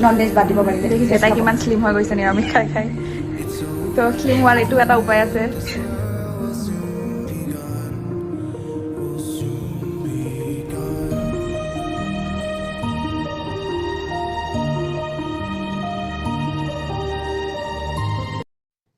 Non veg বাদ দিব পাৰিলে দেখিছে তাই কিমান শ্লিম হৈ গৈছে নিৰামিষ খাই খাই তো শ্লিম হোৱাৰ এইটো এটা উপায় আছে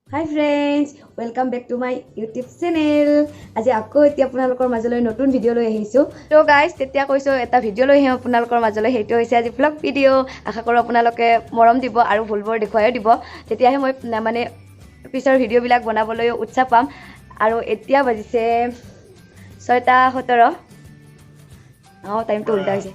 hi friends welcome back to my YouTube channel আজি আকৌ এতিয়া আপোনালোকৰ মাজলৈ নতুন ভিডিঅ' লৈ আহিছোঁ তো গাইজ তেতিয়া কৈছোঁ এটা ভিডিঅ' লৈ আহিম আপোনালোকৰ মাজলৈ সেইটো হৈছে আজি ভ্লগ ভিডিঅ' আশা কৰোঁ আপোনালোকে মৰম দিব আৰু ভুলবোৰ দেখুৱাইও দিব তেতিয়াহে মই মানে পিছৰ ভিডিঅ'বিলাক বনাবলৈ উৎসাহ পাম আৰু এতিয়া বাজিছে 6:17 টাইমটো উল্টা হৈছে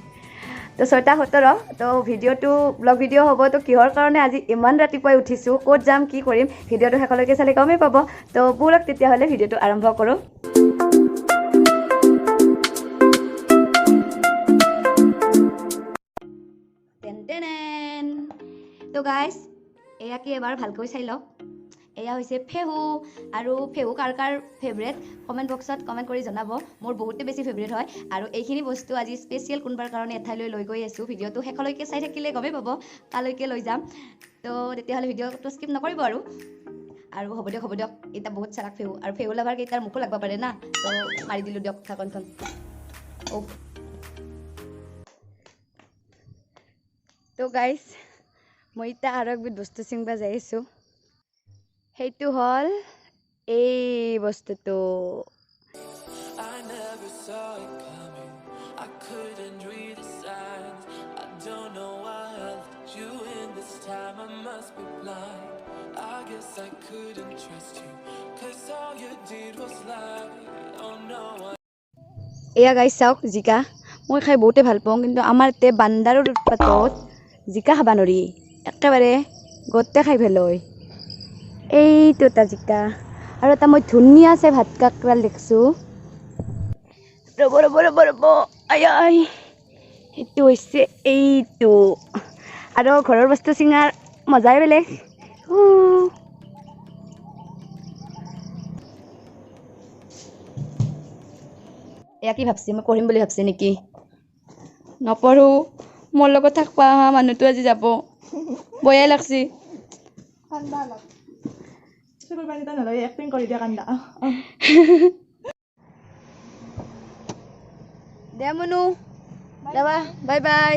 তো 6:17 তো ভিডিঅ'টো ব্লগ ভিডিঅ' হ'ব তো কিহৰ কাৰণে আজি ইমান ৰাতিপুৱাই উঠিছোঁ ক'ত যাম কি কৰিম ভিডিঅ'টো শেষলৈকে চালে গমেই পাব তো ব'লক তেতিয়াহ'লে ভিডিঅ'টো আৰম্ভ কৰোঁ তো গাইজ এয়া কি এবাৰ ভালকৈ চাই লওক এয়া হৈছে ফেহু আৰু ফেহু কাৰ কাৰ ফেভৰেট কমেণ্ট বক্সত কমেণ্ট কৰি জনাব মোৰ বহুতে বেছি ফেভৰেট হয় আৰু এইখিনি বস্তু আজি স্পেচিয়েল কোনোবাৰ কাৰণে এঠাইলৈ লৈ গৈ আছোঁ ভিডিঅ'টো শেষলৈকে চাই থাকিলে গমেই পাব কালৈকে লৈ যাম তো তেতিয়াহ'লে ভিডিঅ'টো স্কিপ নকৰিব আৰু হ'ব দিয়ক এতিয়া বহুত চালাক ফেহু আৰু ফেহু লাভাৰ কেইটাৰ মোকো লাগব পাৰে না তো মাৰি দিলোঁ দিয়ক ঢাকনখন তো গাইজ মই এতিয়া আৰু একবিধ বস্তু চিঙবা যাই আছোঁ সেইটো হ'ল এই বস্তুটো এয়া গাইজ চাওক জিকা মই খাই বহুতে ভাল পাওঁ কিন্তু আমাৰ ইয়াতে বান্দাৰৰ উৎপাতত জিকা খাবা নৰি একেবাৰে গোটেই খাই পেলয় এইটো এটা জিকা আৰু এটা মই ধুনীয়াছে ভাত কাকৰাল দেখিছোঁ ৰ'ব আই সেইটো হৈছে এইটো আৰু ঘৰৰ বস্তু চিঙাৰ মজাই বেলেগ এয়া কি ভাবছি মই পঢ়িম বুলি ভাবছি নেকি নপঢ়োঁ মোৰ লগত থাকবা অহা মানুহটো আজি যাব বয়াই লাগছি দে মনু যাবা বাই বাই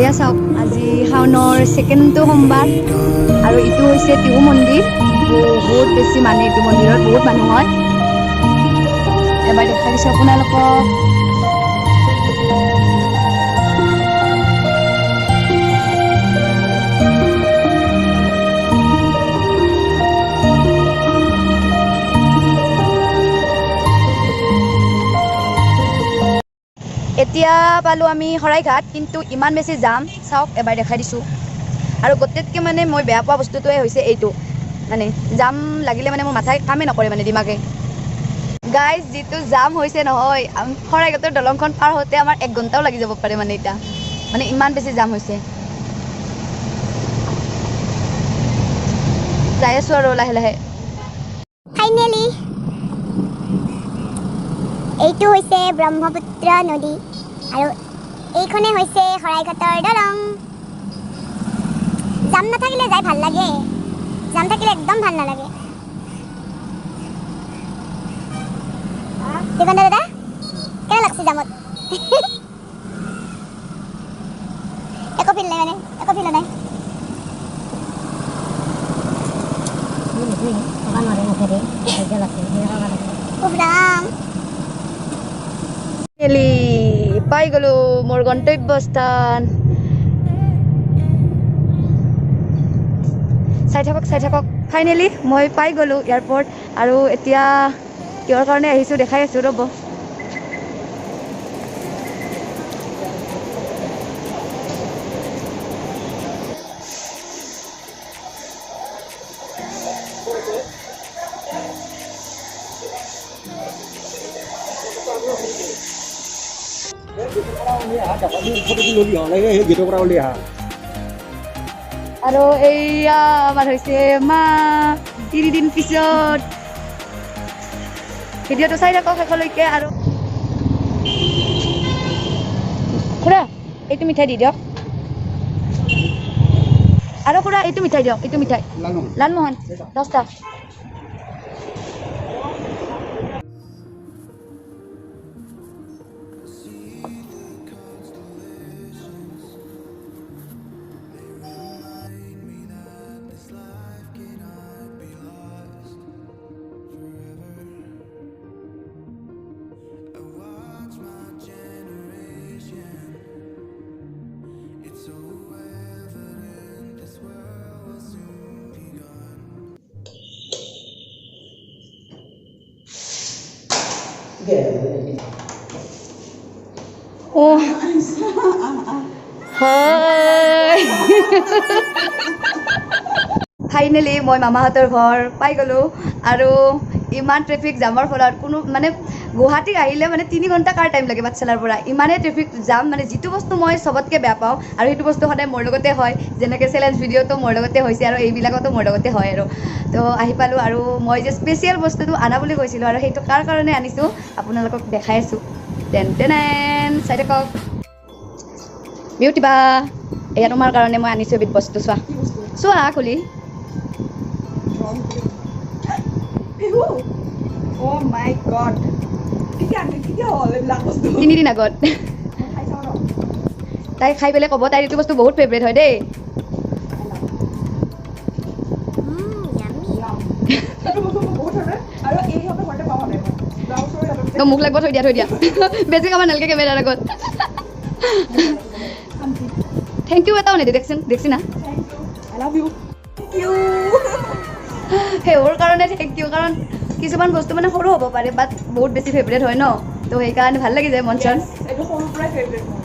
এয়া চাওক আজি শাওনৰ ছেকেণ্ডটো সোমবাৰ আৰু ইটো হৈছে টিহু মন্দিৰ বহুত বেছি মানুহ এইটো মন্দিৰত বহুত মানুহ হয় এবাৰ দেখাই দিছোঁ আপোনালোকক এতিয়া পালোঁ আমি শৰাইঘাট কিন্তু ইমান বেছি যাম চাওক এবাৰ দেখাই দিছোঁ আৰু গোটেইতকৈ মানে মই বেয়া পোৱা বস্তুটোৱে হৈছে এইটো মানে জাম লাগিলে মানে মোৰ মাথাই কামেই নকৰে মানে দিমাগে গাইজ যিটো জাম হৈছে নহয় শৰাইঘাটৰ দলংখন পাৰ হওঁতে আমাৰ 1 ঘণ্টাও লাগি যাব পাৰে মানে এতিয়া মানে ইমান বেছি জাম হৈছে যাই আছোঁ আৰু লাহে লাহে ফাইনেলি এইটো হৈছে ব্ৰহ্মপুত্ৰ নদী আৰু এইখনে হৈছে শৰাইঘাটৰ দলং জাম নাথাকিলে যাই ভাল লাগে জাম থাকিলে একদম ভাল নালাগে দিগন্ত দাদা কেনে লাগছে জামত একো ফিল নাই মানে একো ফিল নাই উফৰাম পাই গ'লো মোৰ গন্তব্যস্থান চাই থাকক ফাইনেলি মই পাই গ'লোঁ এয়াৰপৰ্ট আৰু এতিয়া কিহৰ কাৰণে আহিছোঁ দেখাই আছোঁ ৰ'ব আৰু এইয়া আমাৰ হৈছে মা 3 দিন পিছত ভিডিঅ'টো চাই থাকক শেষলৈকে। আৰু খুৰা এইটো মিঠাই দি দিয়ক, আৰু খুৰা এইটো মিঠাই দিয়ক, এইটো মিঠাই লালমোহন 10টা। Oh. Hi. ফাইনেলি মই মামাহঁতৰ ঘৰ পাই গ'লোঁ। আৰু ইমান ট্ৰেফিক জামৰ ফলত কোনো মানে গুৱাহাটীত আহিলে মানে 3 ঘণ্টা কাৰ টাইম লাগে পাঠশালাৰ পৰা, ইমানেই ট্ৰেফিক জাম। মানে যিটো বস্তু মই চবতকৈ বেয়া পাওঁ আৰু সেইটো বস্তু সদায় মোৰ লগতে হয়, যেনেকৈ চেলেঞ্জ ভিডিঅ'টো মোৰ লগতে হৈছে আৰু এইবিলাকতো মোৰ লগতে হয়। আৰু তো আহি পালোঁ আৰু মই যে স্পেচিয়েল বস্তুটো আনা বুলি কৈছিলোঁ আৰু সেইটো কাৰ কাৰণে আনিছোঁ আপোনালোকক দেখাই আছোঁ। টেন চাই থাকক। বিউটি বা এয়া তোমাৰ কাৰণে মই আনিছোঁ এবিধ বস্তু, চোৱা চোৱা খুলি। Oh my god. কেতিয়া হ'ল এইবিলাক বস্তু? 3 দিন আগত। তাই খাই পেলাই ক'ব তাইৰ এইটো বস্তু বহুত ফেভৰেট হয় দেই। আৰু এইহঁতে ঘৰতে পাব নাই তো মুখ লাগিব থৈ দিয়া বেছি খাব নালাগে কেমেৰাৰ আগত। থেংক ইউ এটাও নিদি দেখছি না। I love you. সেইবোৰ কাৰণে থেংক ইউ, কাৰণ কিছুমান বস্তু মানে সৰু হ'ব পাৰে বাট বহুত বেছি ফেভৰেট হয় ন, তো সেইকাৰণে ভাল লাগি যায় মন চন। এইটো সৰুৰ পৰাই ফেভৰেট মোৰ।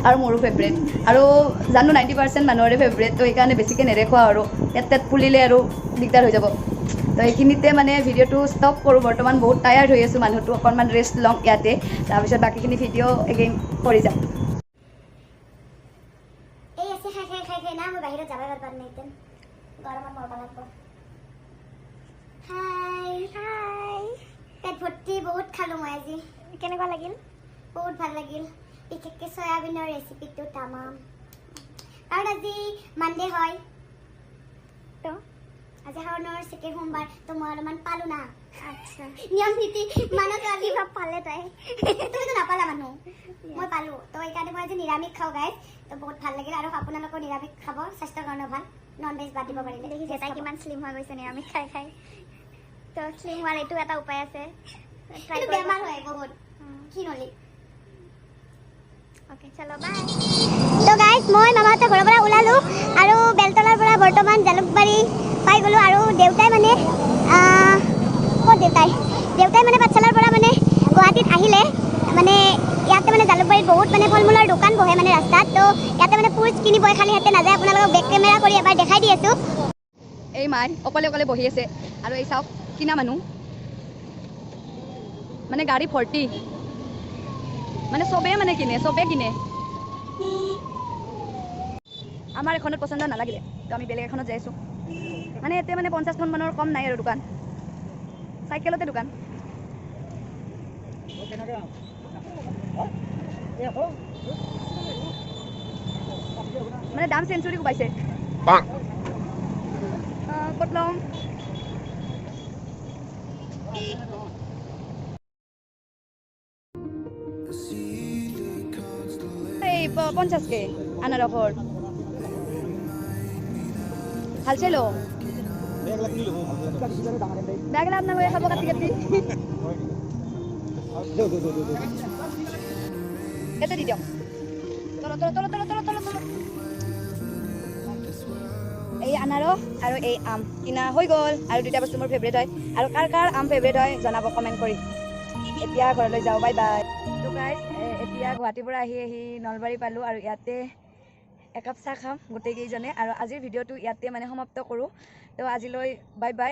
আৰু মোৰো ফেভৰেট, আৰু জানো 90% মানুহৰে ফেভৰেট, তো সেইকাৰণে বেছিকৈ নেদেখুৱা আৰু ইয়াত ফুলিলে আৰু দিগদাৰ হৈ যাব। তো এইখিনিতে মানে ভিডিঅ'টো ষ্টপ কৰোঁ। বৰ্তমান বহুত টায়াৰ্ড হৈ আছোঁ, মানুহটো অকণমান ৰেষ্ট ল'ম ইয়াতে, তাৰপিছত বাকীখিনি ভিডিঅ' এগেইন কৰি যাম। এই আছে খাই না মই বাহিৰত যাবই পাৰা নাই এতিয়া গৰমত মৰবা লাগব। হাই পেট ভৰ্তি বহুত খালোঁ মই আজি। কেনেকুৱা লাগিল? বহুত ভাল লাগিল, বিশেষকৈ চয়াবিনৰ ৰেচিপিটো তামাম। কাৰণ আজি মানডে হয়, তো আজি শাওনৰ ছেকেণ্ড সোমবাৰ, তো মই অলপমান পালোঁ না। আচ্ছা, নিয়ম নীতি মানত আজি ভাব পালে তাই। তুমিতো নাপালা মানুহ, মই পালোঁ। তো সেইকাৰণে মই আজি নিৰামিষ খাওঁ গাইজ, তো বহুত ভাল লাগিল। আৰু আপোনালোকেও নিৰামিষ খাব, স্বাস্থ্যৰ কাৰণেও ভাল, নন ভেজ বাদ দিব পাৰিলে। দেখিছে তাই কিমান শ্লিম হৈ গৈছে নিৰামিষ খাই। তো শ্লিম হোৱাৰ এইটো এটা উপায় আছে, বেমাৰ হয় বহুত ক্ষীণলি। অ'কে চলো বাই। তো গাইজ মই মামাহঁতৰ ঘৰৰ পৰা ওলালোঁ আৰু বেলতলাৰ পৰা বৰ্তমান জালুকবাৰী পাই গ'লোঁ। আৰু দেউতাই মানে ক'ত দেউতাই মানে পাঠশালাৰ পৰা মানে গুৱাহাটীত আহিলে মানে ইয়াতে মানে জালুকবাৰীত বহুত মানে ফল মূলৰ দোকান বহে মানে ৰাস্তাত, তো ইয়াতে মানে ফ্ৰুটছ কিনিব খালি হাতে নাযায়। আপোনালোকক বেক কেমেৰা কৰি এবাৰ দেখাই দি আছোঁ। এই মাই অকলে বহি আছে আৰু এই চাওক কিনা মানুহ মানে গাড়ী ভৰ্তি, মানে চবেই মানে চবেই কিনে। আমাৰ এখনত পচন্দ নালাগিলে, তো আমি বেলেগ এখনত যাই আছোঁ। মানে ইয়াতে মানে 50খন মানৰ কম নাই আৰু দোকান, চাইকেলতে দোকান। মানে দাম চেঞ্চুৰী কোবাইছে। ক'ত লওঁ? এই 50কে আনাৰসৰ ভাল চাই লওঁ। বেগ লাভ নালাগে খাব কাটি ইয়াতে দি দিয়ক। এই আনাৰস আৰু এই আম কিনা হৈ গ'ল, আৰু দুটা বস্তু মোৰ ফেভৰেট হয়। আৰু কাৰ আম ফেভৰেট হয় জনাব কমেণ্ট কৰি। এতিয়া ঘৰলৈ যাওঁ, বাই বাই। তো গাইজ এতিয়া গুৱাহাটীৰ পৰা আহি নলবাৰী পালোঁ, আৰু ইয়াতে একাপ চাহ খাম গোটেইকেইজনে। আৰু আজিৰ ভিডিঅ'টো ইয়াতে মানে সমাপ্ত কৰোঁ। তো আজিলৈ বাই বাই।